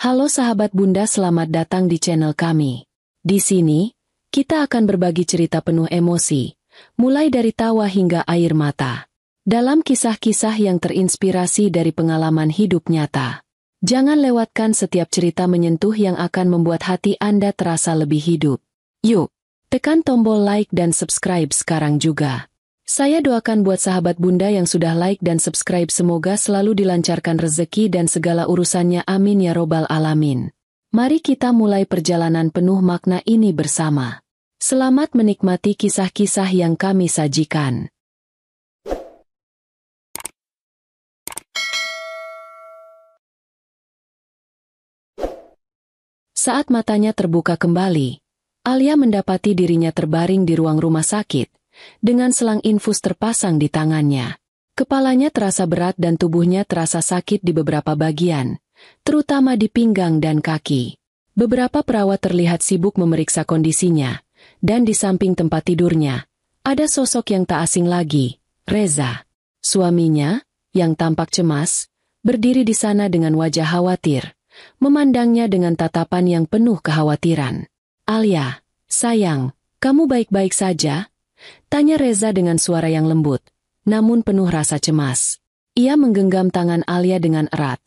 Halo sahabat Bunda, selamat datang di channel kami. Di sini, kita akan berbagi cerita penuh emosi, mulai dari tawa hingga air mata. Dalam kisah-kisah yang terinspirasi dari pengalaman hidup nyata. Jangan lewatkan setiap cerita menyentuh yang akan membuat hati Anda terasa lebih hidup. Yuk, tekan tombol like dan subscribe sekarang juga. Saya doakan buat sahabat Bunda yang sudah like dan subscribe semoga selalu dilancarkan rezeki dan segala urusannya, amin ya robbal alamin. Mari kita mulai perjalanan penuh makna ini bersama. Selamat menikmati kisah-kisah yang kami sajikan. Saat matanya terbuka kembali, Alia mendapati dirinya terbaring di ruang rumah sakit, dengan selang infus terpasang di tangannya. Kepalanya terasa berat dan tubuhnya terasa sakit di beberapa bagian, terutama di pinggang dan kaki. Beberapa perawat terlihat sibuk memeriksa kondisinya, dan di samping tempat tidurnya, ada sosok yang tak asing lagi, Reza. Suaminya, yang tampak cemas, berdiri di sana dengan wajah khawatir, memandangnya dengan tatapan yang penuh kekhawatiran. "Alia, sayang, kamu baik-baik saja?" Tanya Reza dengan suara yang lembut, namun penuh rasa cemas. Ia menggenggam tangan Alia dengan erat,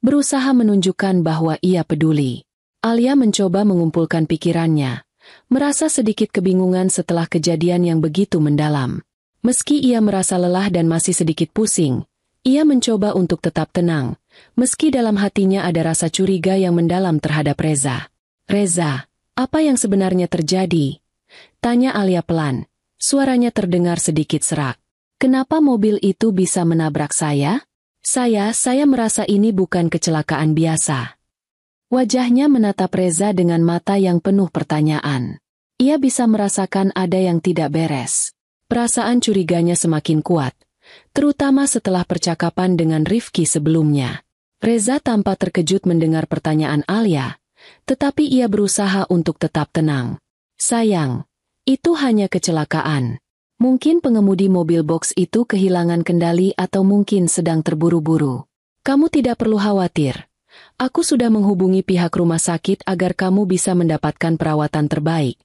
berusaha menunjukkan bahwa ia peduli. Alia mencoba mengumpulkan pikirannya, merasa sedikit kebingungan setelah kejadian yang begitu mendalam. Meski ia merasa lelah dan masih sedikit pusing, ia mencoba untuk tetap tenang, meski dalam hatinya ada rasa curiga yang mendalam terhadap Reza. "Reza, apa yang sebenarnya terjadi?" Tanya Alia pelan. Suaranya terdengar sedikit serak. "Kenapa mobil itu bisa menabrak saya? Saya merasa ini bukan kecelakaan biasa." Wajahnya menatap Reza dengan mata yang penuh pertanyaan. Ia bisa merasakan ada yang tidak beres. Perasaan curiganya semakin kuat, terutama setelah percakapan dengan Rifki sebelumnya. Reza tampak terkejut mendengar pertanyaan Alia, tetapi ia berusaha untuk tetap tenang. "Sayang, itu hanya kecelakaan. Mungkin pengemudi mobil box itu kehilangan kendali atau mungkin sedang terburu-buru. Kamu tidak perlu khawatir. Aku sudah menghubungi pihak rumah sakit agar kamu bisa mendapatkan perawatan terbaik."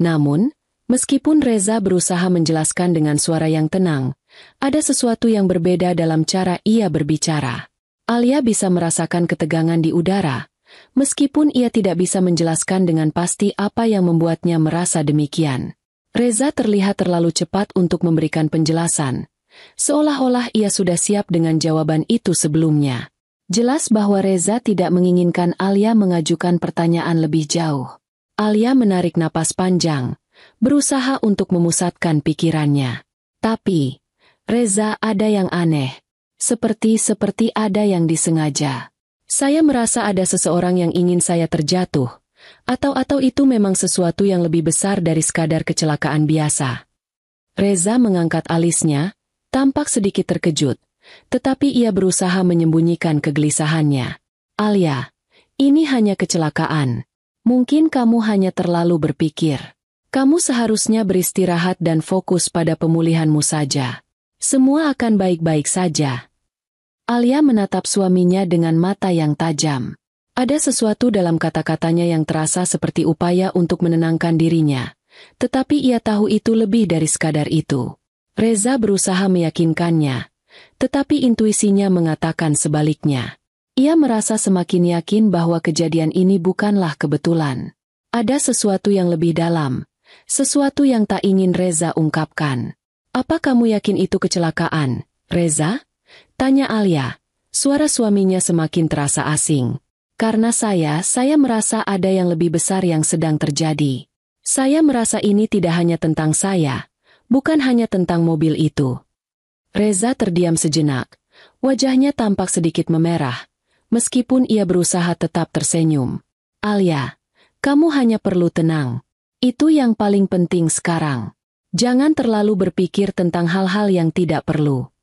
Namun, meskipun Reza berusaha menjelaskan dengan suara yang tenang, ada sesuatu yang berbeda dalam cara ia berbicara. Alia bisa merasakan ketegangan di udara, meskipun ia tidak bisa menjelaskan dengan pasti apa yang membuatnya merasa demikian. Reza terlihat terlalu cepat untuk memberikan penjelasan, seolah-olah ia sudah siap dengan jawaban itu sebelumnya. Jelas bahwa Reza tidak menginginkan Alia mengajukan pertanyaan lebih jauh. Alia menarik napas panjang, berusaha untuk memusatkan pikirannya. Tapi, "Reza, ada yang aneh. Seperti ada yang disengaja. Saya merasa ada seseorang yang ingin saya terjatuh, atau itu memang sesuatu yang lebih besar dari sekadar kecelakaan biasa." Reza mengangkat alisnya, tampak sedikit terkejut, tetapi ia berusaha menyembunyikan kegelisahannya. "Alia, ini hanya kecelakaan. Mungkin kamu hanya terlalu berpikir. Kamu seharusnya beristirahat dan fokus pada pemulihanmu saja. Semua akan baik-baik saja." Alia menatap suaminya dengan mata yang tajam. Ada sesuatu dalam kata-katanya yang terasa seperti upaya untuk menenangkan dirinya, tetapi ia tahu itu lebih dari sekadar itu. Reza berusaha meyakinkannya, tetapi intuisinya mengatakan sebaliknya. Ia merasa semakin yakin bahwa kejadian ini bukanlah kebetulan. Ada sesuatu yang lebih dalam, sesuatu yang tak ingin Reza ungkapkan. "Apa kamu yakin itu kecelakaan, Reza?" Tanya Alia. Suara suaminya semakin terasa asing. "Karena saya merasa ada yang lebih besar yang sedang terjadi. Saya merasa ini tidak hanya tentang saya, bukan hanya tentang mobil itu." Reza terdiam sejenak. Wajahnya tampak sedikit memerah, meskipun ia berusaha tetap tersenyum. "Alia, kamu hanya perlu tenang. Itu yang paling penting sekarang. Jangan terlalu berpikir tentang hal-hal yang tidak perlu."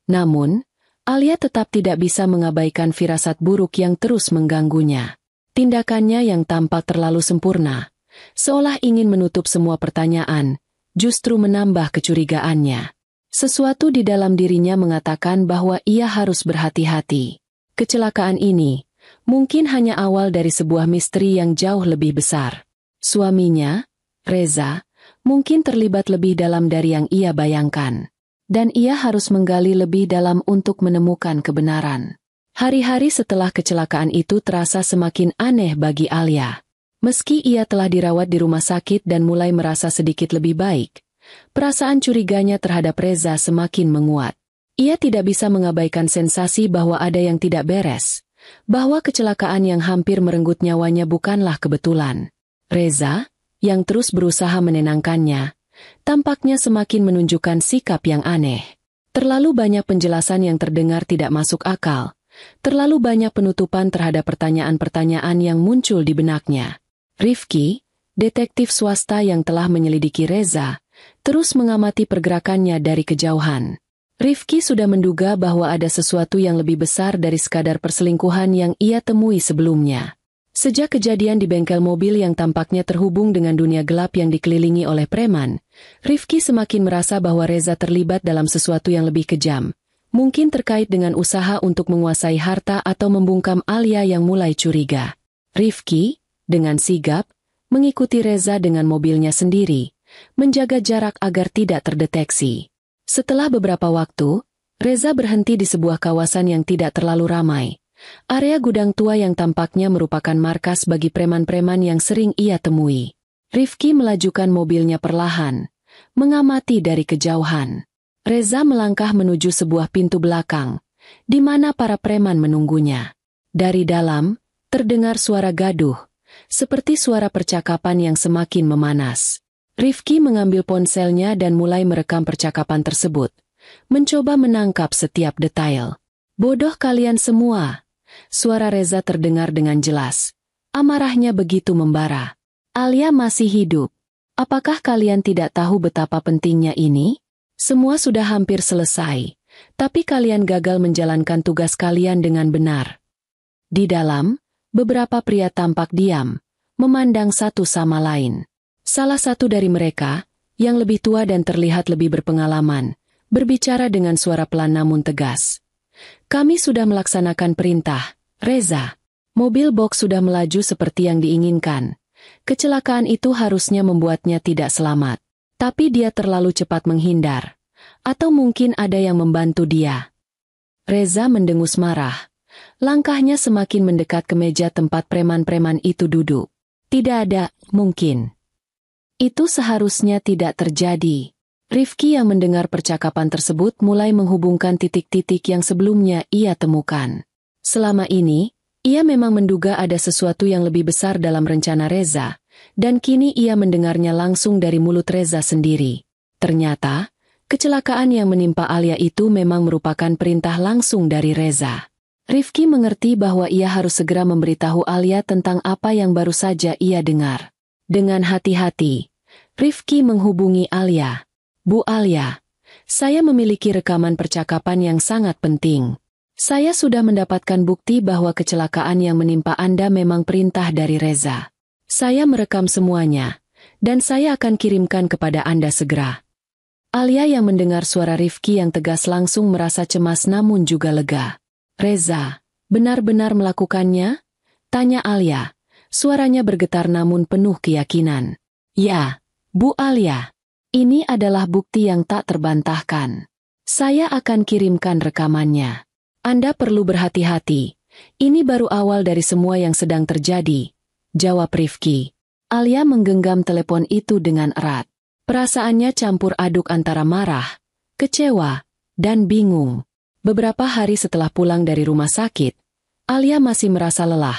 Namun, Alia tetap tidak bisa mengabaikan firasat buruk yang terus mengganggunya. Tindakannya yang tampak terlalu sempurna, seolah ingin menutup semua pertanyaan, justru menambah kecurigaannya. Sesuatu di dalam dirinya mengatakan bahwa ia harus berhati-hati. Kecelakaan ini, Mungkin hanya awal dari sebuah misteri yang jauh lebih besar. Suaminya, Reza, mungkin terlibat lebih dalam dari yang ia bayangkan. Dan ia harus menggali lebih dalam untuk menemukan kebenaran. Hari-hari setelah kecelakaan itu terasa semakin aneh bagi Alia. Meski ia telah dirawat di rumah sakit dan mulai merasa sedikit lebih baik, perasaan curiganya terhadap Reza semakin menguat. Ia tidak bisa mengabaikan sensasi bahwa ada yang tidak beres, bahwa kecelakaan yang hampir merenggut nyawanya bukanlah kebetulan. Reza, yang terus berusaha menenangkannya, tampaknya semakin menunjukkan sikap yang aneh. Terlalu banyak penjelasan yang terdengar tidak masuk akal, terlalu banyak penutupan terhadap pertanyaan-pertanyaan yang muncul di benaknya. Rifki, detektif swasta yang telah menyelidiki Reza, terus mengamati pergerakannya dari kejauhan. Rifki sudah menduga bahwa ada sesuatu yang lebih besar dari sekadar perselingkuhan yang ia temui sebelumnya. Sejak kejadian di bengkel mobil yang tampaknya terhubung dengan dunia gelap yang dikelilingi oleh preman, Rifki semakin merasa bahwa Reza terlibat dalam sesuatu yang lebih kejam. Mungkin terkait dengan usaha untuk menguasai harta atau membungkam Alia yang mulai curiga. Rifki, dengan sigap, mengikuti Reza dengan mobilnya sendiri, menjaga jarak agar tidak terdeteksi. Setelah beberapa waktu, Reza berhenti di sebuah kawasan yang tidak terlalu ramai. Area gudang tua yang tampaknya merupakan markas bagi preman-preman yang sering ia temui. Rifki melajukan mobilnya perlahan, mengamati dari kejauhan. Reza melangkah menuju sebuah pintu belakang, di mana para preman menunggunya. Dari dalam, terdengar suara gaduh, seperti suara percakapan yang semakin memanas. Rifki mengambil ponselnya dan mulai merekam percakapan tersebut, mencoba menangkap setiap detail. "Bodoh kalian semua!" Suara Reza terdengar dengan jelas. Amarahnya begitu membara. "Alia masih hidup. Apakah kalian tidak tahu betapa pentingnya ini? Semua sudah hampir selesai, tapi kalian gagal menjalankan tugas kalian dengan benar." Di dalam, beberapa pria tampak diam, memandang satu sama lain. Salah satu dari mereka, yang lebih tua dan terlihat lebih berpengalaman, berbicara dengan suara pelan namun tegas. "Kami sudah melaksanakan perintah, Reza. Mobil box sudah melaju seperti yang diinginkan. Kecelakaan itu harusnya membuatnya tidak selamat. Tapi dia terlalu cepat menghindar. Atau mungkin ada yang membantu dia." Reza mendengus marah. Langkahnya semakin mendekat ke meja tempat preman-preman itu duduk. "Tidak ada, mungkin. Itu seharusnya tidak terjadi." Rifki yang mendengar percakapan tersebut mulai menghubungkan titik-titik yang sebelumnya ia temukan. Selama ini, ia memang menduga ada sesuatu yang lebih besar dalam rencana Reza, dan kini ia mendengarnya langsung dari mulut Reza sendiri. Ternyata, kecelakaan yang menimpa Alia itu memang merupakan perintah langsung dari Reza. Rifki mengerti bahwa ia harus segera memberitahu Alia tentang apa yang baru saja ia dengar. Dengan hati-hati, Rifki menghubungi Alia. "Bu Alia, saya memiliki rekaman percakapan yang sangat penting. Saya sudah mendapatkan bukti bahwa kecelakaan yang menimpa Anda memang perintah dari Reza. Saya merekam semuanya, dan saya akan kirimkan kepada Anda segera." Alia yang mendengar suara Rifki yang tegas langsung merasa cemas namun juga lega. "Reza, benar-benar melakukannya?" tanya Alia. Suaranya bergetar namun penuh keyakinan. "Ya, Bu Alia. Ini adalah bukti yang tak terbantahkan. Saya akan kirimkan rekamannya. Anda perlu berhati-hati. Ini baru awal dari semua yang sedang terjadi," jawab Rifki. Alia menggenggam telepon itu dengan erat. Perasaannya campur aduk antara marah, kecewa, dan bingung. Beberapa hari setelah pulang dari rumah sakit, Alia masih merasa lelah.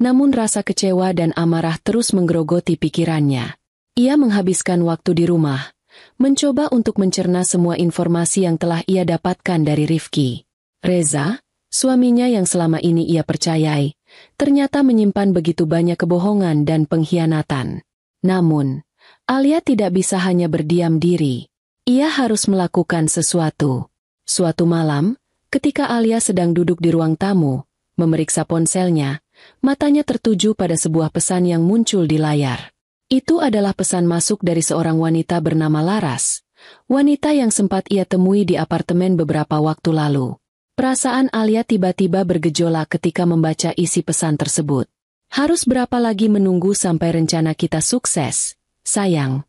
Namun rasa kecewa dan amarah terus menggerogoti pikirannya. Ia menghabiskan waktu di rumah, mencoba untuk mencerna semua informasi yang telah ia dapatkan dari Rifki. Reza, suaminya yang selama ini ia percayai, ternyata menyimpan begitu banyak kebohongan dan pengkhianatan. Namun, Alia tidak bisa hanya berdiam diri. Ia harus melakukan sesuatu. Suatu malam, ketika Alia sedang duduk di ruang tamu, memeriksa ponselnya, matanya tertuju pada sebuah pesan yang muncul di layar. Itu adalah pesan masuk dari seorang wanita bernama Laras, wanita yang sempat ia temui di apartemen beberapa waktu lalu. Perasaan Alia tiba-tiba bergejolak ketika membaca isi pesan tersebut. Harus berapa lagi menunggu sampai rencana kita sukses, sayang?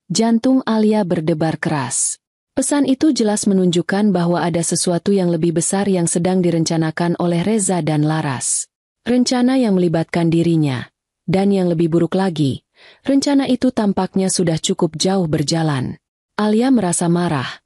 Jantung Alia berdebar keras. Pesan itu jelas menunjukkan bahwa ada sesuatu yang lebih besar yang sedang direncanakan oleh Reza dan Laras. Rencana yang melibatkan dirinya. Dan yang lebih buruk lagi, rencana itu tampaknya sudah cukup jauh berjalan. Alia merasa marah,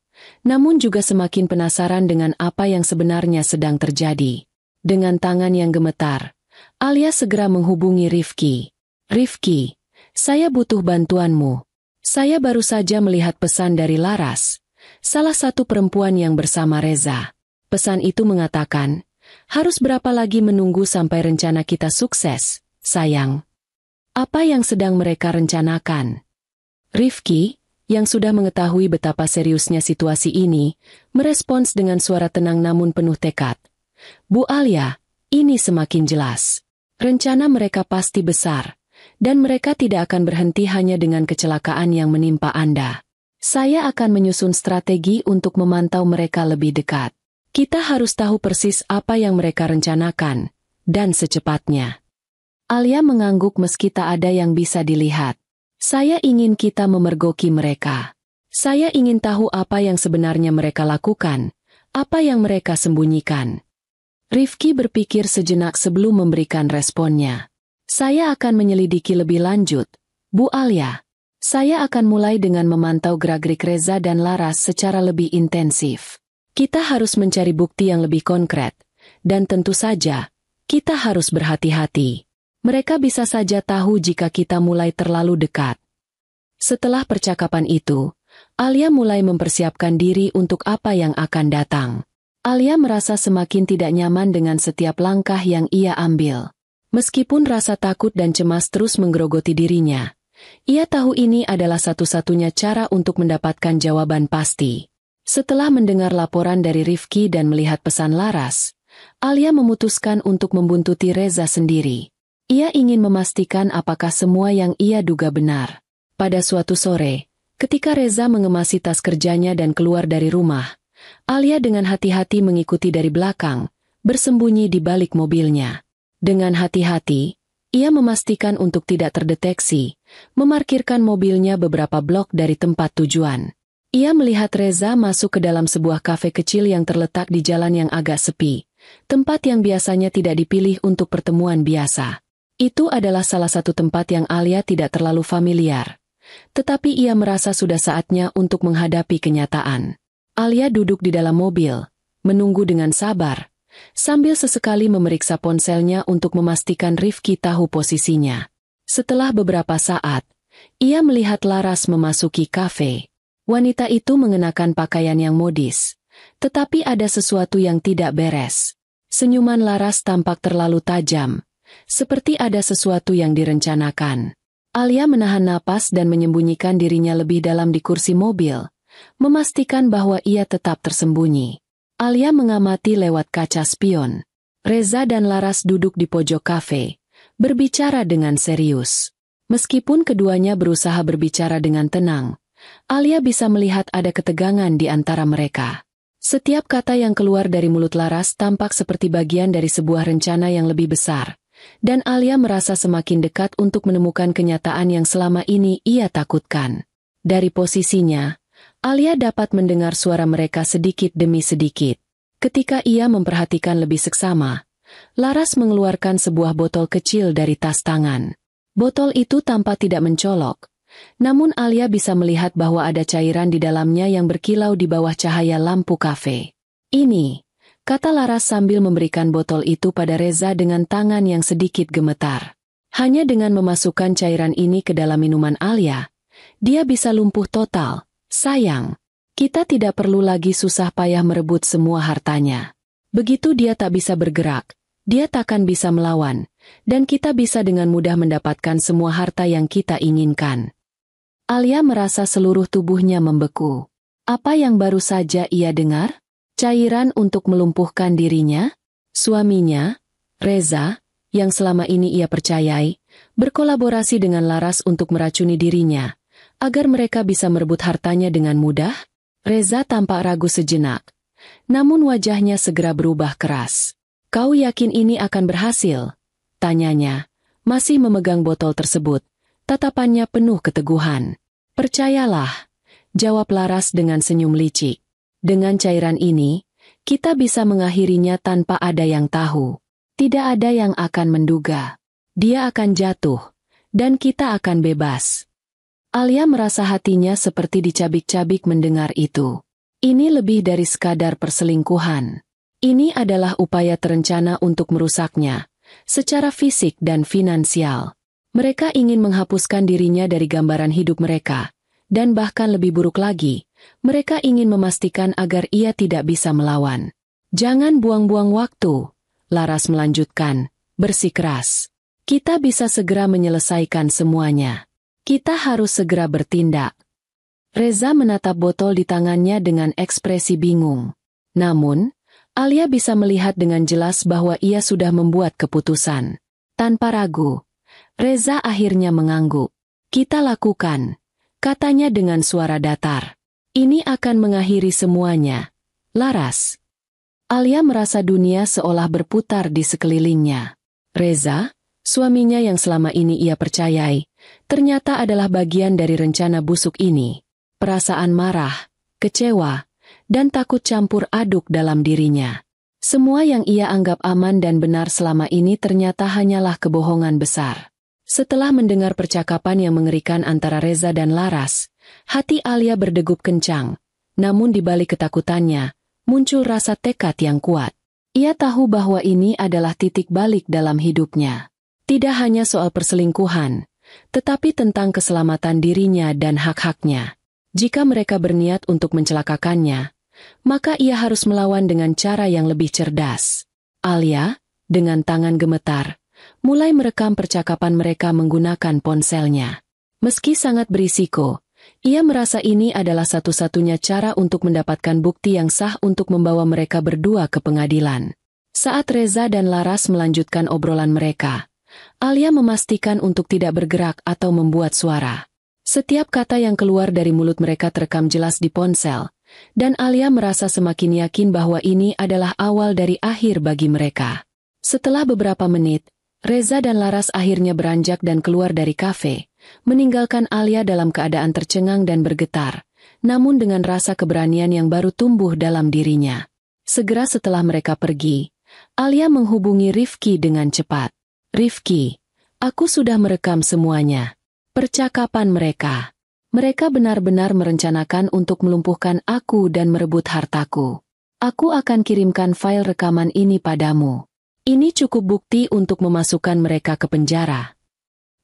namun juga semakin penasaran dengan apa yang sebenarnya sedang terjadi. Dengan tangan yang gemetar, Alia segera menghubungi Rifki. Rifki, saya butuh bantuanmu. Saya baru saja melihat pesan dari Laras, salah satu perempuan yang bersama Reza. Pesan itu mengatakan, harus berapa lagi menunggu sampai rencana kita sukses, sayang? Apa yang sedang mereka rencanakan? Rifki, yang sudah mengetahui betapa seriusnya situasi ini, merespons dengan suara tenang namun penuh tekad. Bu Alia, ini semakin jelas. Rencana mereka pasti besar, dan mereka tidak akan berhenti hanya dengan kecelakaan yang menimpa Anda. Saya akan menyusun strategi untuk memantau mereka lebih dekat. Kita harus tahu persis apa yang mereka rencanakan, dan secepatnya. Alia mengangguk meski tak ada yang bisa dilihat. Saya ingin kita memergoki mereka. Saya ingin tahu apa yang sebenarnya mereka lakukan, apa yang mereka sembunyikan. Rifki berpikir sejenak sebelum memberikan responnya. Saya akan menyelidiki lebih lanjut, Bu Alia. Saya akan mulai dengan memantau gerak-gerik Reza dan Laras secara lebih intensif. Kita harus mencari bukti yang lebih konkret, dan tentu saja, kita harus berhati-hati. Mereka bisa saja tahu jika kita mulai terlalu dekat. Setelah percakapan itu, Alia mulai mempersiapkan diri untuk apa yang akan datang. Alia merasa semakin tidak nyaman dengan setiap langkah yang ia ambil. Meskipun rasa takut dan cemas terus menggerogoti dirinya, ia tahu ini adalah satu-satunya cara untuk mendapatkan jawaban pasti. Setelah mendengar laporan dari Rifki dan melihat pesan Laras, Alia memutuskan untuk membuntuti Reza sendiri. Ia ingin memastikan apakah semua yang ia duga benar. Pada suatu sore, ketika Reza mengemasi tas kerjanya dan keluar dari rumah, Alia dengan hati-hati mengikuti dari belakang, bersembunyi di balik mobilnya. Dengan hati-hati, ia memastikan untuk tidak terdeteksi, memarkirkan mobilnya beberapa blok dari tempat tujuan. Ia melihat Reza masuk ke dalam sebuah kafe kecil yang terletak di jalan yang agak sepi, tempat yang biasanya tidak dipilih untuk pertemuan biasa. Itu adalah salah satu tempat yang Alia tidak terlalu familiar. Tetapi ia merasa sudah saatnya untuk menghadapi kenyataan. Alia duduk di dalam mobil, menunggu dengan sabar, sambil sesekali memeriksa ponselnya untuk memastikan Rifki tahu posisinya. Setelah beberapa saat, ia melihat Laras memasuki kafe. Wanita itu mengenakan pakaian yang modis, tetapi ada sesuatu yang tidak beres. Senyuman Laras tampak terlalu tajam, seperti ada sesuatu yang direncanakan. Alia menahan napas dan menyembunyikan dirinya lebih dalam di kursi mobil, memastikan bahwa ia tetap tersembunyi. Alia mengamati lewat kaca spion. Reza dan Laras duduk di pojok kafe, berbicara dengan serius. Meskipun keduanya berusaha berbicara dengan tenang, Alia bisa melihat ada ketegangan di antara mereka. Setiap kata yang keluar dari mulut Laras tampak seperti bagian dari sebuah rencana yang lebih besar. Dan Alia merasa semakin dekat untuk menemukan kenyataan yang selama ini ia takutkan. Dari posisinya, Alia dapat mendengar suara mereka sedikit demi sedikit. Ketika ia memperhatikan lebih seksama, Laras mengeluarkan sebuah botol kecil dari tas tangan. Botol itu tampak tidak mencolok, namun Alia bisa melihat bahwa ada cairan di dalamnya yang berkilau di bawah cahaya lampu kafe. Ini, kata Laras sambil memberikan botol itu pada Reza dengan tangan yang sedikit gemetar. Hanya dengan memasukkan cairan ini ke dalam minuman Alia, dia bisa lumpuh total. Sayang, kita tidak perlu lagi susah payah merebut semua hartanya. Begitu dia tak bisa bergerak, dia takkan bisa melawan, dan kita bisa dengan mudah mendapatkan semua harta yang kita inginkan. Alia merasa seluruh tubuhnya membeku. Apa yang baru saja ia dengar? Cairan untuk melumpuhkan dirinya? Suaminya, Reza, yang selama ini ia percayai, berkolaborasi dengan Laras untuk meracuni dirinya, agar mereka bisa merebut hartanya dengan mudah? Reza tampak ragu sejenak, namun wajahnya segera berubah keras. "Kau yakin ini akan berhasil?" tanyanya, masih memegang botol tersebut, tatapannya penuh keteguhan. "Percayalah," jawab Laras dengan senyum licik. "Dengan cairan ini, kita bisa mengakhirinya tanpa ada yang tahu. Tidak ada yang akan menduga. Dia akan jatuh, dan kita akan bebas." Alia merasa hatinya seperti dicabik-cabik mendengar itu. Ini lebih dari sekadar perselingkuhan. Ini adalah upaya terencana untuk merusaknya, secara fisik dan finansial. Mereka ingin menghapuskan dirinya dari gambaran hidup mereka, dan bahkan lebih buruk lagi, mereka ingin memastikan agar ia tidak bisa melawan. "Jangan buang-buang waktu," Laras melanjutkan, bersikeras. "Kita bisa segera menyelesaikan semuanya. Kita harus segera bertindak." Reza menatap botol di tangannya dengan ekspresi bingung. Namun, Alia bisa melihat dengan jelas bahwa ia sudah membuat keputusan. Tanpa ragu, Reza akhirnya mengangguk. "Kita lakukan," katanya dengan suara datar. "Ini akan mengakhiri semuanya, Laras." Alia merasa dunia seolah berputar di sekelilingnya. Reza, suaminya yang selama ini ia percayai, ternyata adalah bagian dari rencana busuk ini. Perasaan marah, kecewa, dan takut campur aduk dalam dirinya. Semua yang ia anggap aman dan benar selama ini ternyata hanyalah kebohongan besar. Setelah mendengar percakapan yang mengerikan antara Reza dan Laras, hati Alia berdegup kencang. Namun di balik ketakutannya, muncul rasa tekad yang kuat. Ia tahu bahwa ini adalah titik balik dalam hidupnya. Tidak hanya soal perselingkuhan, tetapi tentang keselamatan dirinya dan hak-haknya. Jika mereka berniat untuk mencelakakannya, maka ia harus melawan dengan cara yang lebih cerdas. Alia, dengan tangan gemetar, mulai merekam percakapan mereka menggunakan ponselnya. Meski sangat berisiko, ia merasa ini adalah satu-satunya cara untuk mendapatkan bukti yang sah untuk membawa mereka berdua ke pengadilan. Saat Reza dan Laras melanjutkan obrolan mereka, Alia memastikan untuk tidak bergerak atau membuat suara. Setiap kata yang keluar dari mulut mereka terekam jelas di ponsel, dan Alia merasa semakin yakin bahwa ini adalah awal dari akhir bagi mereka. Setelah beberapa menit, Reza dan Laras akhirnya beranjak dan keluar dari kafe, meninggalkan Alia dalam keadaan tercengang dan bergetar, namun dengan rasa keberanian yang baru tumbuh dalam dirinya. Segera setelah mereka pergi, Alia menghubungi Rifki dengan cepat. "Rifki, aku sudah merekam semuanya. Percakapan mereka. Mereka benar-benar merencanakan untuk melumpuhkan aku dan merebut hartaku. Aku akan kirimkan file rekaman ini padamu. Ini cukup bukti untuk memasukkan mereka ke penjara."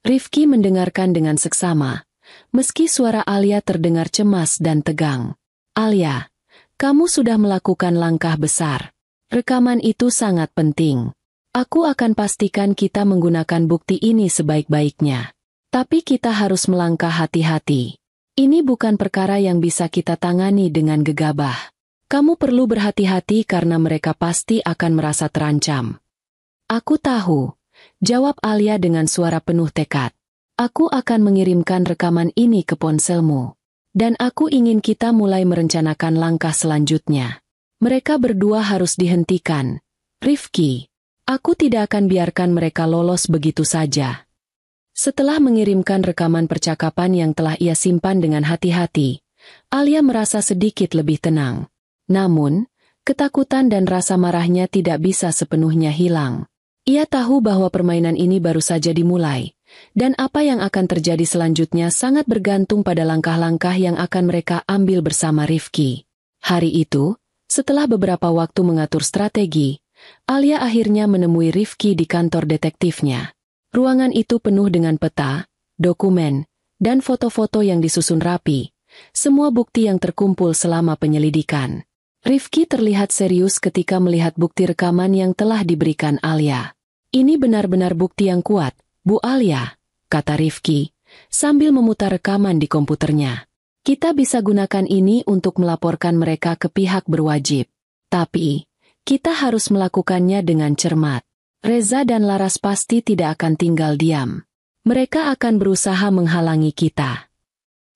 Rifki mendengarkan dengan seksama, meski suara Alia terdengar cemas dan tegang. "Alia, kamu sudah melakukan langkah besar. Rekaman itu sangat penting. Aku akan pastikan kita menggunakan bukti ini sebaik-baiknya. Tapi kita harus melangkah hati-hati. Ini bukan perkara yang bisa kita tangani dengan gegabah. Kamu perlu berhati-hati karena mereka pasti akan merasa terancam." "Aku tahu," jawab Alia dengan suara penuh tekad. "Aku akan mengirimkan rekaman ini ke ponselmu. Dan aku ingin kita mulai merencanakan langkah selanjutnya. Mereka berdua harus dihentikan. Rifki, aku tidak akan biarkan mereka lolos begitu saja." Setelah mengirimkan rekaman percakapan yang telah ia simpan dengan hati-hati, Alia merasa sedikit lebih tenang. Namun, ketakutan dan rasa marahnya tidak bisa sepenuhnya hilang. Ia tahu bahwa permainan ini baru saja dimulai, dan apa yang akan terjadi selanjutnya sangat bergantung pada langkah-langkah yang akan mereka ambil bersama Rifki. Hari itu, setelah beberapa waktu mengatur strategi, Alia akhirnya menemui Rifki di kantor detektifnya. Ruangan itu penuh dengan peta, dokumen, dan foto-foto yang disusun rapi, semua bukti yang terkumpul selama penyelidikan. Rifki terlihat serius ketika melihat bukti rekaman yang telah diberikan Alia. "Ini benar-benar bukti yang kuat, Bu Alia," kata Rifki, sambil memutar rekaman di komputernya. "Kita bisa gunakan ini untuk melaporkan mereka ke pihak berwajib. Tapi, kita harus melakukannya dengan cermat. Reza dan Laras pasti tidak akan tinggal diam. Mereka akan berusaha menghalangi kita."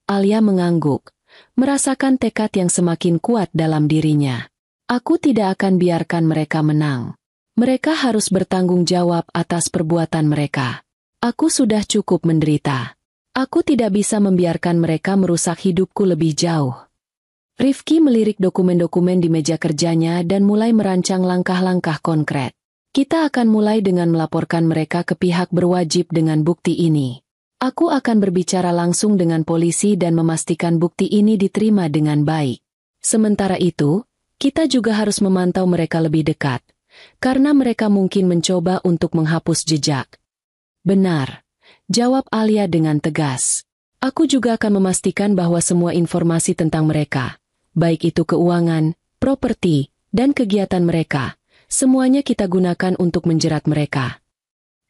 Alia mengangguk, merasakan tekad yang semakin kuat dalam dirinya. Aku tidak akan biarkan mereka menang. Mereka harus bertanggung jawab atas perbuatan mereka. Aku sudah cukup menderita. Aku tidak bisa membiarkan mereka merusak hidupku lebih jauh. Rifki melirik dokumen-dokumen di meja kerjanya dan mulai merancang langkah-langkah konkret. Kita akan mulai dengan melaporkan mereka ke pihak berwajib dengan bukti ini. Aku akan berbicara langsung dengan polisi dan memastikan bukti ini diterima dengan baik. Sementara itu, kita juga harus memantau mereka lebih dekat, karena mereka mungkin mencoba untuk menghapus jejak. Benar, jawab Alia dengan tegas. Aku juga akan memastikan bahwa semua informasi tentang mereka, baik itu keuangan, properti, dan kegiatan mereka, semuanya kita gunakan untuk menjerat mereka.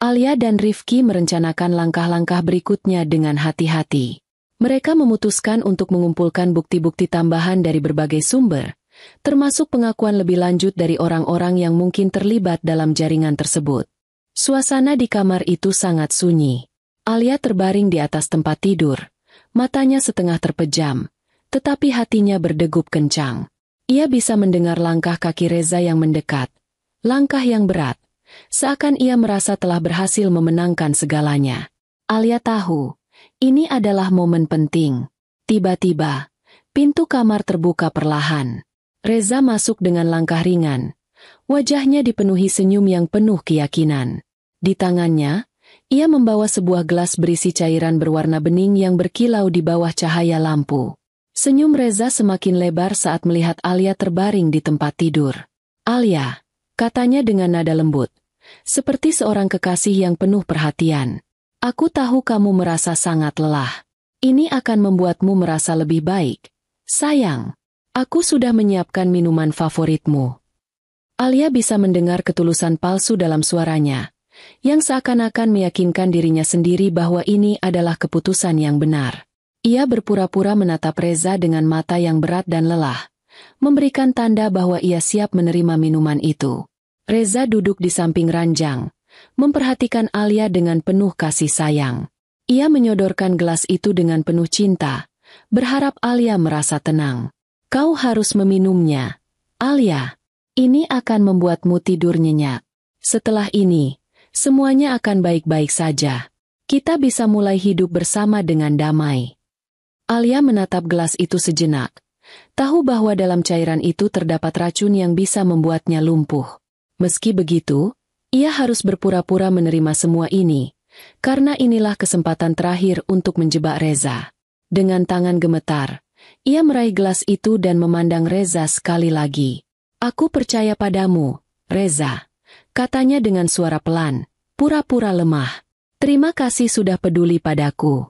Alia dan Rifki merencanakan langkah-langkah berikutnya dengan hati-hati. Mereka memutuskan untuk mengumpulkan bukti-bukti tambahan dari berbagai sumber, termasuk pengakuan lebih lanjut dari orang-orang yang mungkin terlibat dalam jaringan tersebut. Suasana di kamar itu sangat sunyi. Alia terbaring di atas tempat tidur, matanya setengah terpejam, tetapi hatinya berdegup kencang. Ia bisa mendengar langkah kaki Reza yang mendekat, langkah yang berat, seakan ia merasa telah berhasil memenangkan segalanya. Alia tahu, ini adalah momen penting. Tiba-tiba, pintu kamar terbuka perlahan. Reza masuk dengan langkah ringan. Wajahnya dipenuhi senyum yang penuh keyakinan. Di tangannya, ia membawa sebuah gelas berisi cairan berwarna bening yang berkilau di bawah cahaya lampu. Senyum Reza semakin lebar saat melihat Alia terbaring di tempat tidur. "Alia," katanya dengan nada lembut, seperti seorang kekasih yang penuh perhatian. "Aku tahu kamu merasa sangat lelah. Ini akan membuatmu merasa lebih baik. Sayang. Aku sudah menyiapkan minuman favoritmu." Alia bisa mendengar ketulusan palsu dalam suaranya, yang seakan-akan meyakinkan dirinya sendiri bahwa ini adalah keputusan yang benar. Ia berpura-pura menatap Reza dengan mata yang berat dan lelah, memberikan tanda bahwa ia siap menerima minuman itu. Reza duduk di samping ranjang, memperhatikan Alia dengan penuh kasih sayang. Ia menyodorkan gelas itu dengan penuh cinta, berharap Alia merasa tenang. "Kau harus meminumnya, Alia. Ini akan membuatmu tidur nyenyak. Setelah ini, semuanya akan baik-baik saja. Kita bisa mulai hidup bersama dengan damai." Alia menatap gelas itu sejenak, tahu bahwa dalam cairan itu terdapat racun yang bisa membuatnya lumpuh. Meski begitu, ia harus berpura-pura menerima semua ini, karena inilah kesempatan terakhir untuk menjebak Reza. Dengan tangan gemetar, ia meraih gelas itu dan memandang Reza sekali lagi. "Aku percaya padamu, Reza," katanya dengan suara pelan, pura-pura lemah. "Terima kasih sudah peduli padaku."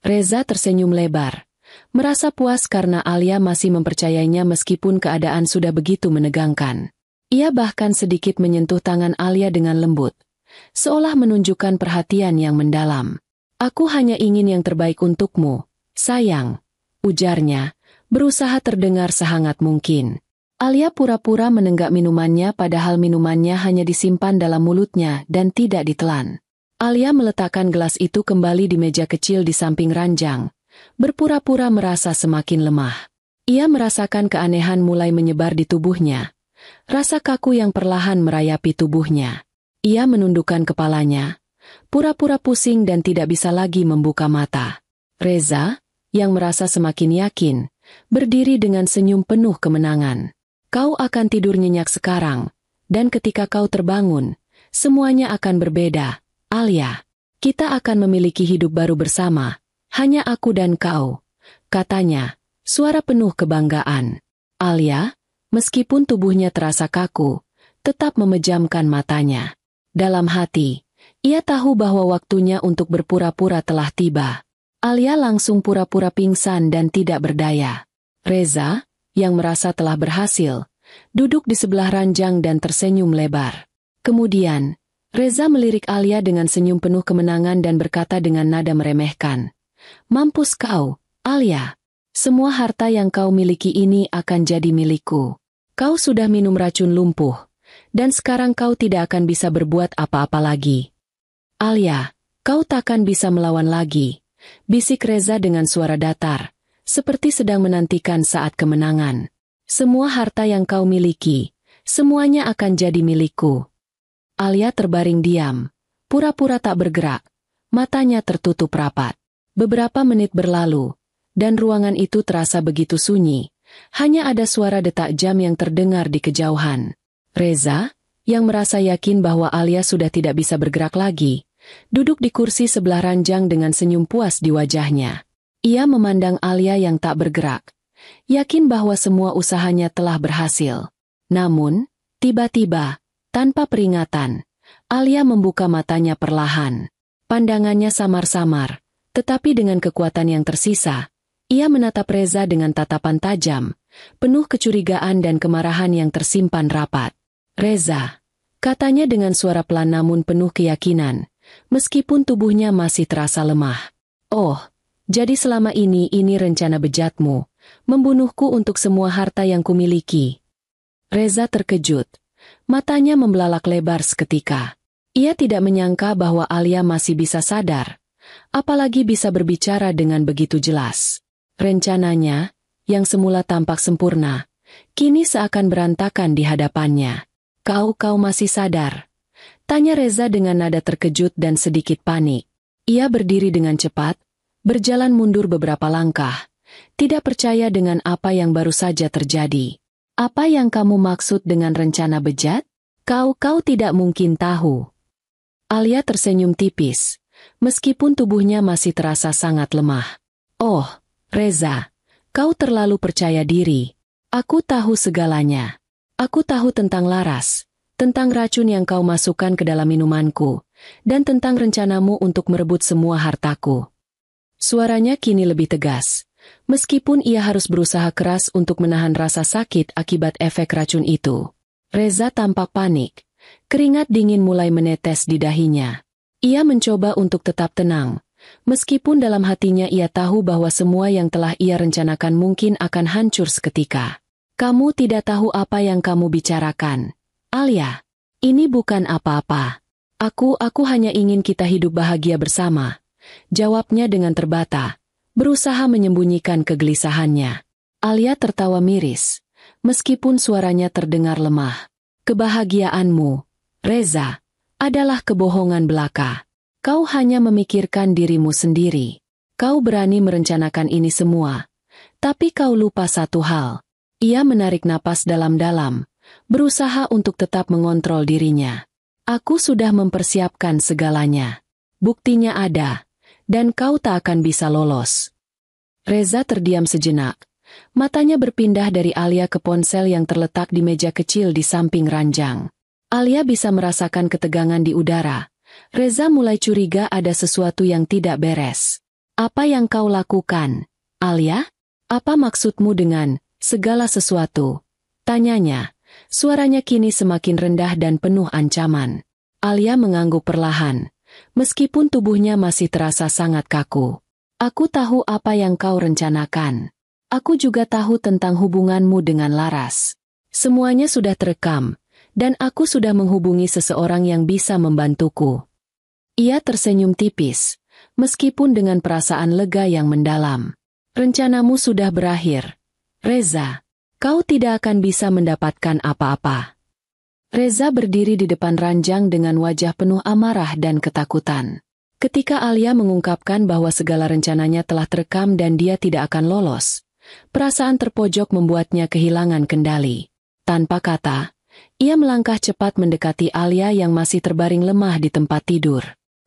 Reza tersenyum lebar, merasa puas karena Alia masih mempercayainya meskipun keadaan sudah begitu menegangkan. Ia bahkan sedikit menyentuh tangan Alia dengan lembut, seolah menunjukkan perhatian yang mendalam. "Aku hanya ingin yang terbaik untukmu, sayang," ujarnya, berusaha terdengar sehangat mungkin. Alia pura-pura menenggak minumannya padahal minumannya hanya disimpan dalam mulutnya dan tidak ditelan. Alia meletakkan gelas itu kembali di meja kecil di samping ranjang, berpura-pura merasa semakin lemah. Ia merasakan keanehan mulai menyebar di tubuhnya, rasa kaku yang perlahan merayapi tubuhnya. Ia menundukkan kepalanya, pura-pura pusing dan tidak bisa lagi membuka mata. Reza, yang merasa semakin yakin, berdiri dengan senyum penuh kemenangan. "Kau akan tidur nyenyak sekarang, dan ketika kau terbangun, semuanya akan berbeda, Alia. Kita akan memiliki hidup baru bersama, hanya aku dan kau," katanya, suara penuh kebanggaan. Alia, meskipun tubuhnya terasa kaku, tetap memejamkan matanya. Dalam hati, ia tahu bahwa waktunya untuk berpura-pura telah tiba. Alia langsung pura-pura pingsan dan tidak berdaya. Reza, yang merasa telah berhasil, duduk di sebelah ranjang dan tersenyum lebar. Kemudian, Reza melirik Alia dengan senyum penuh kemenangan dan berkata dengan nada meremehkan, "Mampus kau, Alia. Semua harta yang kau miliki ini akan jadi milikku. Kau sudah minum racun lumpuh, dan sekarang kau tidak akan bisa berbuat apa-apa lagi. Alia, kau takkan bisa melawan lagi," bisik Reza dengan suara datar, seperti sedang menantikan saat kemenangan. Semua harta yang kau miliki, semuanya akan jadi milikku. Alia terbaring diam, pura-pura tak bergerak, matanya tertutup rapat. Beberapa menit berlalu, dan ruangan itu terasa begitu sunyi. Hanya ada suara detak jam yang terdengar di kejauhan. Reza, yang merasa yakin bahwa Alia sudah tidak bisa bergerak lagi, duduk di kursi sebelah ranjang dengan senyum puas di wajahnya. Ia memandang Alia yang tak bergerak, yakin bahwa semua usahanya telah berhasil. Namun, tiba-tiba, tanpa peringatan, Alia membuka matanya perlahan. Pandangannya samar-samar, tetapi dengan kekuatan yang tersisa, ia menatap Reza dengan tatapan tajam, penuh kecurigaan dan kemarahan yang tersimpan rapat. "Reza," katanya dengan suara pelan namun penuh keyakinan, meskipun tubuhnya masih terasa lemah. "Oh, jadi selama ini rencana bejatmu, membunuhku untuk semua harta yang kumiliki." Reza terkejut, matanya membelalak lebar seketika. Ia tidak menyangka bahwa Alia masih bisa sadar, apalagi bisa berbicara dengan begitu jelas. Rencananya, yang semula tampak sempurna, kini seakan berantakan di hadapannya. Kau masih sadar?" tanya Reza dengan nada terkejut dan sedikit panik. Ia berdiri dengan cepat, berjalan mundur beberapa langkah, tidak percaya dengan apa yang baru saja terjadi. "Apa yang kamu maksud dengan rencana bejat? Kau tidak mungkin tahu." Alia tersenyum tipis, meskipun tubuhnya masih terasa sangat lemah. "Oh, Reza, kau terlalu percaya diri. Aku tahu segalanya. Aku tahu tentang Laras, tentang racun yang kau masukkan ke dalam minumanku, dan tentang rencanamu untuk merebut semua hartaku." Suaranya kini lebih tegas, meskipun ia harus berusaha keras untuk menahan rasa sakit akibat efek racun itu. Reza tampak panik, keringat dingin mulai menetes di dahinya. Ia mencoba untuk tetap tenang, meskipun dalam hatinya ia tahu bahwa semua yang telah ia rencanakan mungkin akan hancur seketika. "Kamu tidak tahu apa yang kamu bicarakan, Alia. Ini bukan apa-apa. Aku hanya ingin kita hidup bahagia bersama," jawabnya dengan terbata, berusaha menyembunyikan kegelisahannya. Alia tertawa miris, meskipun suaranya terdengar lemah. "Kebahagiaanmu, Reza, adalah kebohongan belaka. Kau hanya memikirkan dirimu sendiri. Kau berani merencanakan ini semua. Tapi kau lupa satu hal." Ia menarik napas dalam-dalam, berusaha untuk tetap mengontrol dirinya. "Aku sudah mempersiapkan segalanya. Buktinya ada, dan kau tak akan bisa lolos." Reza terdiam sejenak. Matanya berpindah dari Alia ke ponsel yang terletak di meja kecil di samping ranjang. Alia bisa merasakan ketegangan di udara. Reza mulai curiga ada sesuatu yang tidak beres. "Apa yang kau lakukan, Alia? Apa maksudmu dengan segala sesuatu?" tanyanya. Suaranya kini semakin rendah dan penuh ancaman. Alia mengangguk perlahan, meskipun tubuhnya masih terasa sangat kaku. "Aku tahu apa yang kau rencanakan. Aku juga tahu tentang hubunganmu dengan Laras. Semuanya sudah terekam, dan aku sudah menghubungi seseorang yang bisa membantuku." Ia tersenyum tipis, meskipun dengan perasaan lega yang mendalam. "Rencanamu sudah berakhir, Reza. Kau tidak akan bisa mendapatkan apa-apa." Reza berdiri di depan ranjang dengan wajah penuh amarah dan ketakutan. Ketika Alia mengungkapkan bahwa segala rencananya telah terekam dan dia tidak akan lolos, perasaan terpojok membuatnya kehilangan kendali. Tanpa kata, ia melangkah cepat mendekati Alia yang masih terbaring lemah di tempat tidur.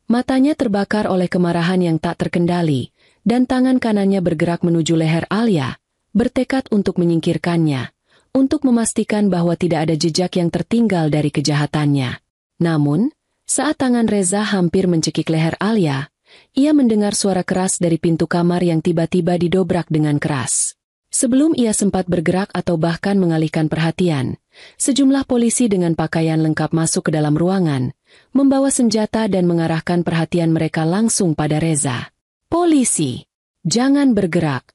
Matanya terbakar oleh kemarahan yang tak terkendali, dan tangan kanannya bergerak menuju leher Alia, bertekad untuk menyingkirkannya, untuk memastikan bahwa tidak ada jejak yang tertinggal dari kejahatannya. Namun, saat tangan Reza hampir mencekik leher Alia, ia mendengar suara keras dari pintu kamar yang tiba-tiba didobrak dengan keras. Sebelum ia sempat bergerak atau bahkan mengalihkan perhatian, sejumlah polisi dengan pakaian lengkap masuk ke dalam ruangan, membawa senjata dan mengarahkan perhatian mereka langsung pada Reza. "Polisi, jangan bergerak!"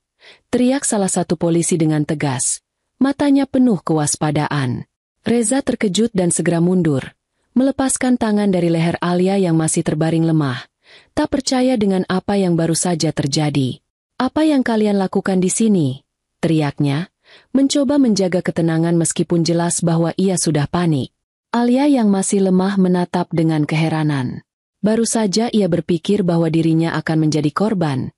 teriak salah satu polisi dengan tegas, matanya penuh kewaspadaan. Reza terkejut dan segera mundur, melepaskan tangan dari leher Alia yang masih terbaring lemah, tak percaya dengan apa yang baru saja terjadi. "Apa yang kalian lakukan di sini?" teriaknya, mencoba menjaga ketenangan meskipun jelas bahwa ia sudah panik. Alia yang masih lemah menatap dengan keheranan. Baru saja ia berpikir bahwa dirinya akan menjadi korban.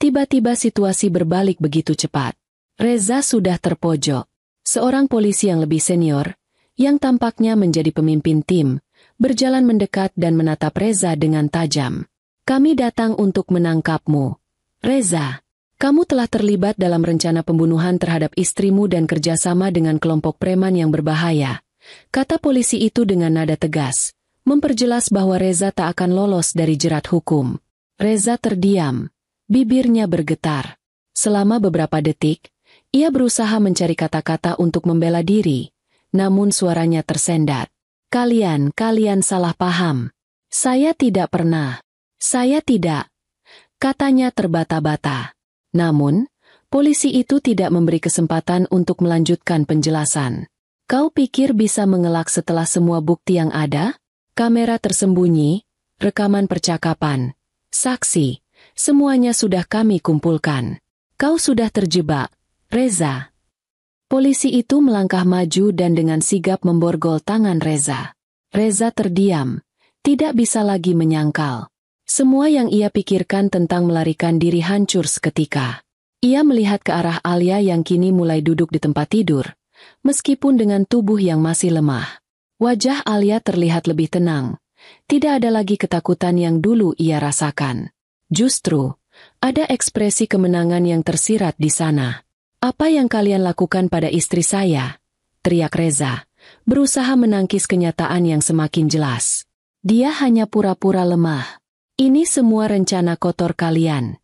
Tiba-tiba situasi berbalik begitu cepat. Reza sudah terpojok. Seorang polisi yang lebih senior, yang tampaknya menjadi pemimpin tim, berjalan mendekat dan menatap Reza dengan tajam. "Kami datang untuk menangkapmu. Reza, kamu telah terlibat dalam rencana pembunuhan terhadap istrimu dan kerjasama dengan kelompok preman yang berbahaya," kata polisi itu dengan nada tegas, memperjelas bahwa Reza tak akan lolos dari jerat hukum. Reza terdiam, bibirnya bergetar. Selama beberapa detik, ia berusaha mencari kata-kata untuk membela diri, namun suaranya tersendat. Kalian salah paham. Saya tidak pernah. Saya tidak." Katanya terbata-bata. Namun, polisi itu tidak memberi kesempatan untuk melanjutkan penjelasan. "Kau pikir bisa mengelak setelah semua bukti yang ada? Kamera tersembunyi, rekaman percakapan, saksi, semuanya sudah kami kumpulkan. Kau sudah terjebak, Reza." Polisi itu melangkah maju dan dengan sigap memborgol tangan Reza. Reza terdiam, tidak bisa lagi menyangkal. Semua yang ia pikirkan tentang melarikan diri hancur seketika. Ia melihat ke arah Alia yang kini mulai duduk di tempat tidur, meskipun dengan tubuh yang masih lemah. Wajah Alia terlihat lebih tenang. Tidak ada lagi ketakutan yang dulu ia rasakan. Justru, ada ekspresi kemenangan yang tersirat di sana. "Apa yang kalian lakukan pada istri saya?" teriak Reza, berusaha menangkis kenyataan yang semakin jelas. Dia hanya pura-pura lemah. "Ini semua rencana kotor kalian."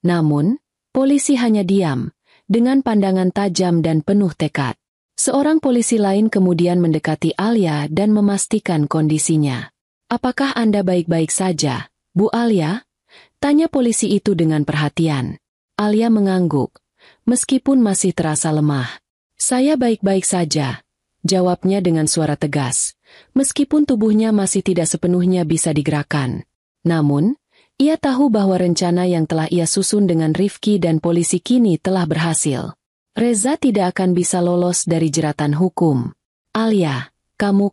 Namun, polisi hanya diam, dengan pandangan tajam dan penuh tekad. Seorang polisi lain kemudian mendekati Alia dan memastikan kondisinya. "Apakah Anda baik-baik saja, Bu Alia?" tanya polisi itu dengan perhatian. Alia mengangguk, meskipun masih terasa lemah. "Saya baik-baik saja," jawabnya dengan suara tegas, meskipun tubuhnya masih tidak sepenuhnya bisa digerakkan. Namun, ia tahu bahwa rencana yang telah ia susun dengan Rifki dan polisi kini telah berhasil. Reza tidak akan bisa lolos dari jeratan hukum. "Alia, kamu."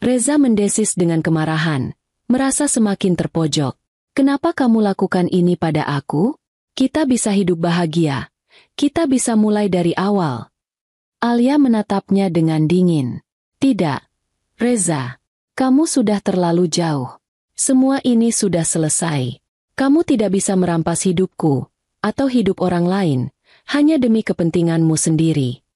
Reza mendesis dengan kemarahan, merasa semakin terpojok. "Kenapa kamu lakukan ini pada aku? Kita bisa hidup bahagia. Kita bisa mulai dari awal." Alia menatapnya dengan dingin. "Tidak, Reza. Kamu sudah terlalu jauh. Semua ini sudah selesai. Kamu tidak bisa merampas hidupku, atau hidup orang lain, hanya demi kepentinganmu sendiri."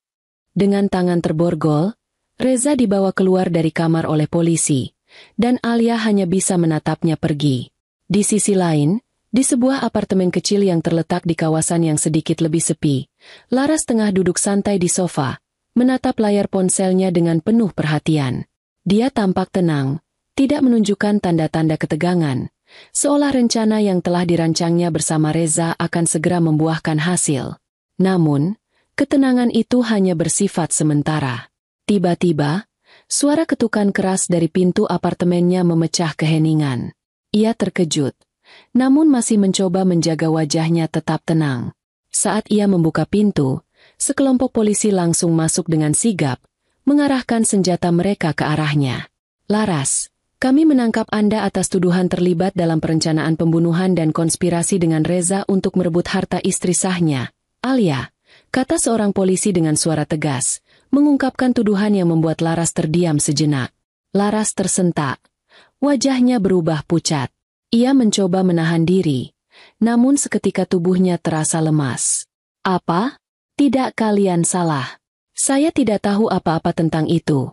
Dengan tangan terborgol, Reza dibawa keluar dari kamar oleh polisi, dan Alia hanya bisa menatapnya pergi. Di sisi lain, di sebuah apartemen kecil yang terletak di kawasan yang sedikit lebih sepi, Laras tengah duduk santai di sofa, menatap layar ponselnya dengan penuh perhatian. Dia tampak tenang, tidak menunjukkan tanda-tanda ketegangan, seolah rencana yang telah dirancangnya bersama Reza akan segera membuahkan hasil. Namun, ketenangan itu hanya bersifat sementara. Tiba-tiba, suara ketukan keras dari pintu apartemennya memecah keheningan. Ia terkejut, namun masih mencoba menjaga wajahnya tetap tenang. Saat ia membuka pintu, sekelompok polisi langsung masuk dengan sigap, mengarahkan senjata mereka ke arahnya. "Laras, kami menangkap Anda atas tuduhan terlibat dalam perencanaan pembunuhan dan konspirasi dengan Reza untuk merebut harta istri sahnya, Alia," kata seorang polisi dengan suara tegas, mengungkapkan tuduhan yang membuat Laras terdiam sejenak. Laras tersentak. Wajahnya berubah pucat. Ia mencoba menahan diri, namun seketika tubuhnya terasa lemas. "Apa? Tidak, kalian salah. Saya tidak tahu apa-apa tentang itu,"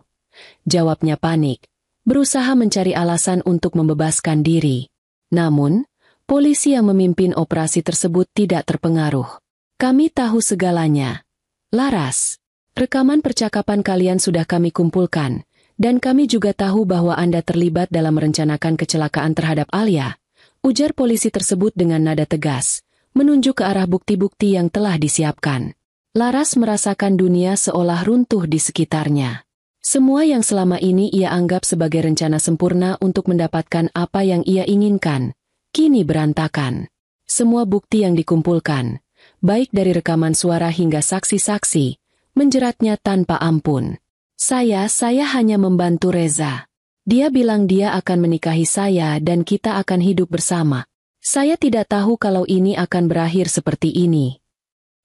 jawabnya panik, berusaha mencari alasan untuk membebaskan diri. Namun, polisi yang memimpin operasi tersebut tidak terpengaruh. "Kami tahu segalanya. Laras, rekaman percakapan kalian sudah kami kumpulkan, dan kami juga tahu bahwa Anda terlibat dalam merencanakan kecelakaan terhadap Alia," ujar polisi tersebut dengan nada tegas, menunjuk ke arah bukti-bukti yang telah disiapkan. Laras merasakan dunia seolah runtuh di sekitarnya. Semua yang selama ini ia anggap sebagai rencana sempurna untuk mendapatkan apa yang ia inginkan, kini berantakan. Semua bukti yang dikumpulkan, baik dari rekaman suara hingga saksi-saksi, menjeratnya tanpa ampun. Saya hanya membantu Reza. Dia bilang dia akan menikahi saya dan kita akan hidup bersama. Saya tidak tahu kalau ini akan berakhir seperti ini.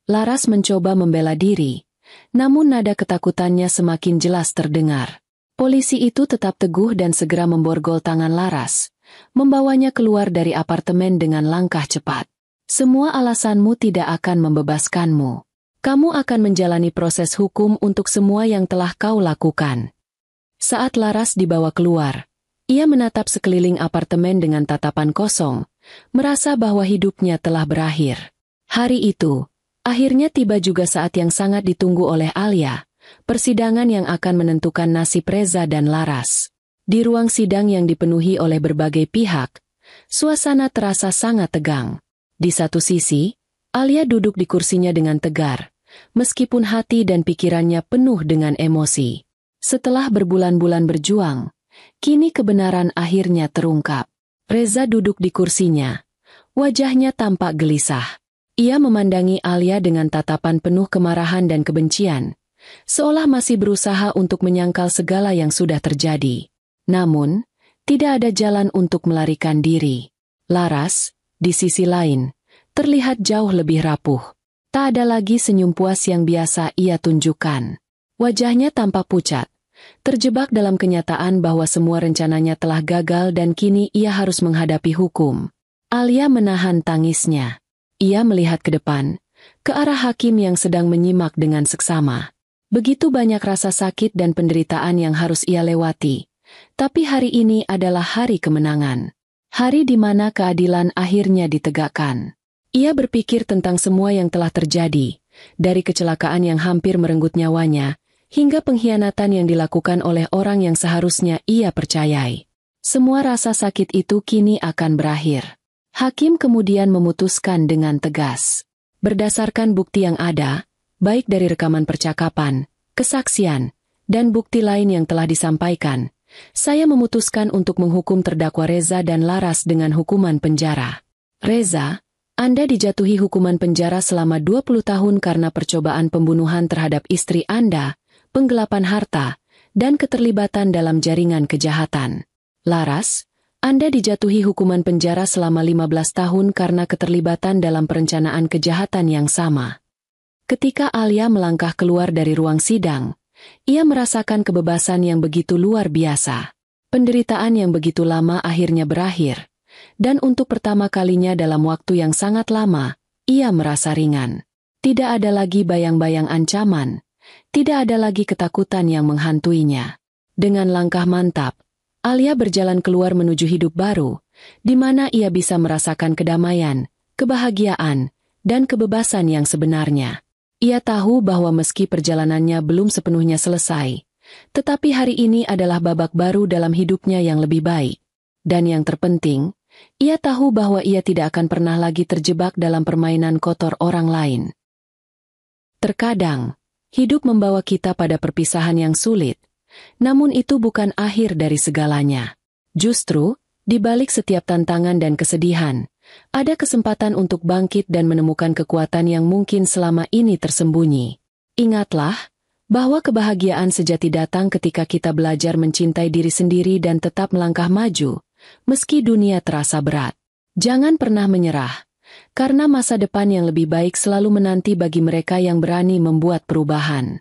Laras mencoba membela diri, namun nada ketakutannya semakin jelas terdengar. Polisi itu tetap teguh dan segera memborgol tangan Laras, membawanya keluar dari apartemen dengan langkah cepat. Semua alasanmu tidak akan membebaskanmu. Kamu akan menjalani proses hukum untuk semua yang telah kau lakukan. Saat Laras dibawa keluar, ia menatap sekeliling apartemen dengan tatapan kosong, merasa bahwa hidupnya telah berakhir. Hari itu, akhirnya tiba juga saat yang sangat ditunggu oleh Alia, persidangan yang akan menentukan nasib Reza dan Laras. Di ruang sidang yang dipenuhi oleh berbagai pihak, suasana terasa sangat tegang. Di satu sisi, Alia duduk di kursinya dengan tegar, meskipun hati dan pikirannya penuh dengan emosi. Setelah berbulan-bulan berjuang, kini kebenaran akhirnya terungkap. Reza duduk di kursinya, wajahnya tampak gelisah. Ia memandangi Alia dengan tatapan penuh kemarahan dan kebencian, seolah masih berusaha untuk menyangkal segala yang sudah terjadi. Namun, tidak ada jalan untuk melarikan diri. Laras, di sisi lain, terlihat jauh lebih rapuh. Tak ada lagi senyum puas yang biasa ia tunjukkan. Wajahnya tampak pucat, terjebak dalam kenyataan bahwa semua rencananya telah gagal dan kini ia harus menghadapi hukum. Alia menahan tangisnya. Ia melihat ke depan, ke arah hakim yang sedang menyimak dengan seksama. Begitu banyak rasa sakit dan penderitaan yang harus ia lewati. Tapi hari ini adalah hari kemenangan. Hari di mana keadilan akhirnya ditegakkan. Ia berpikir tentang semua yang telah terjadi, dari kecelakaan yang hampir merenggut nyawanya, hingga pengkhianatan yang dilakukan oleh orang yang seharusnya ia percayai. Semua rasa sakit itu kini akan berakhir. Hakim kemudian memutuskan dengan tegas. Berdasarkan bukti yang ada, baik dari rekaman percakapan, kesaksian, dan bukti lain yang telah disampaikan, saya memutuskan untuk menghukum terdakwa Reza dan Laras dengan hukuman penjara. Reza, Anda dijatuhi hukuman penjara selama 20 tahun karena percobaan pembunuhan terhadap istri Anda, penggelapan harta, dan keterlibatan dalam jaringan kejahatan. Laras, Anda dijatuhi hukuman penjara selama 15 tahun karena keterlibatan dalam perencanaan kejahatan yang sama. Ketika Alia melangkah keluar dari ruang sidang, ia merasakan kebebasan yang begitu luar biasa. Penderitaan yang begitu lama akhirnya berakhir, dan untuk pertama kalinya dalam waktu yang sangat lama, ia merasa ringan. Tidak ada lagi bayang-bayang ancaman, tidak ada lagi ketakutan yang menghantuinya. Dengan langkah mantap, Alia berjalan keluar menuju hidup baru, di mana ia bisa merasakan kedamaian, kebahagiaan, dan kebebasan yang sebenarnya. Ia tahu bahwa meski perjalanannya belum sepenuhnya selesai, tetapi hari ini adalah babak baru dalam hidupnya yang lebih baik. Dan yang terpenting, ia tahu bahwa ia tidak akan pernah lagi terjebak dalam permainan kotor orang lain. Terkadang, hidup membawa kita pada perpisahan yang sulit, namun itu bukan akhir dari segalanya. Justru, di balik setiap tantangan dan kesedihan, ada kesempatan untuk bangkit dan menemukan kekuatan yang mungkin selama ini tersembunyi. Ingatlah, bahwa kebahagiaan sejati datang ketika kita belajar mencintai diri sendiri dan tetap melangkah maju, meski dunia terasa berat. Jangan pernah menyerah, karena masa depan yang lebih baik selalu menanti bagi mereka yang berani membuat perubahan.